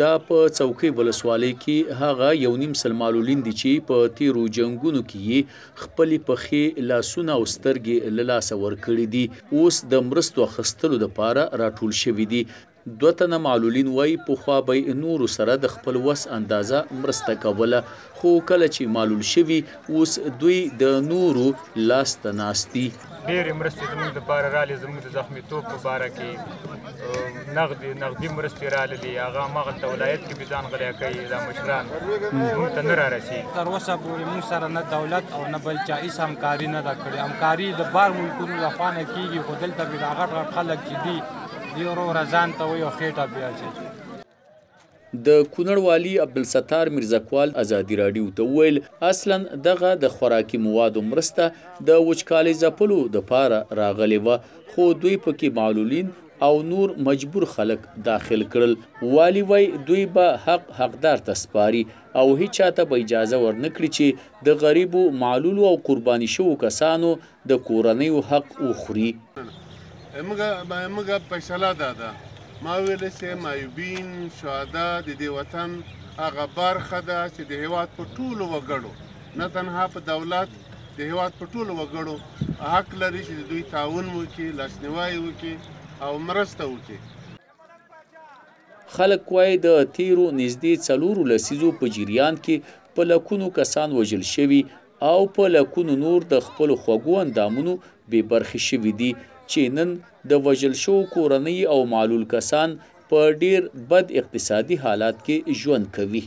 دا په څوکۍ ولسوالۍ کې هغه 1.5 سل معلولین دي چې په تیرو جنګونو کې یې خپلې پښې لاسونه او سترګې له لاسه ورکړي دي. اوس د مرستو اخیستلو دپاره راټول شوي دي. 2 تنه معلولین وایي پخوا به نورو سره د خپل وس اندازه مرسته کوله، خو کله چې معلول شوي اوس دوی د نورو لاس ته ناست دي. ډېرې مرستې زموږ دپاره رالې، زموږ د زخمیتوب په باره کې نغدي مرستې راللې، هغه هماغلته ولایت کې به ځان غلی کوي، دا مشران موږ ته نه رارسېږي. تر اوسه پورې موږ سره نه دولت او نه بل چا هېڅ همکاري نه ده کړې. همکاري د بار ملکونو لخوا نه کېږي، خو دلته به دا غټ غټ خلک چې دي ورو ځان ته وایي او خېټه بیا اچوي. د کونړ والي عبدالستار میرزکوال ازادي راډیو ته وویل اصلا دغه د خوراکي موادو مرسته د وچکالۍ ځپلو دپاره راغلې وه، خو دوی پکې معلولین او نور مجبور خلک داخل کړل. والي وایي دوی به حقدار ته سپاري او هیڅ چاته به اجازه ورنکړي چې د غریبو، معلولو او قرباني شوو کسانو د کورنیو حق وخوري. موږ فیصله دا ده، ما ویل چې معیوبین شهدا د دې وطن هغه برخه ده چې د هیواد په ټولو وګړو، نه تنها په دولت، د هیواد په ټولو وګړو حق لري چې دوی تعاون وکړي، لاسنیوی وکړي او مرسته وکړي. خلک وایي د تیرو نږدې 4 لسیزو په جریان کې په لکونو کسان وژل شوي او په لکونو نور د خپلو خوږو اندامونو بې برخې شوي دي چې نن د وژل شوو کورنۍ او معلول کسان په ډیر بد اقتصادي حالات کې ژوند کوي.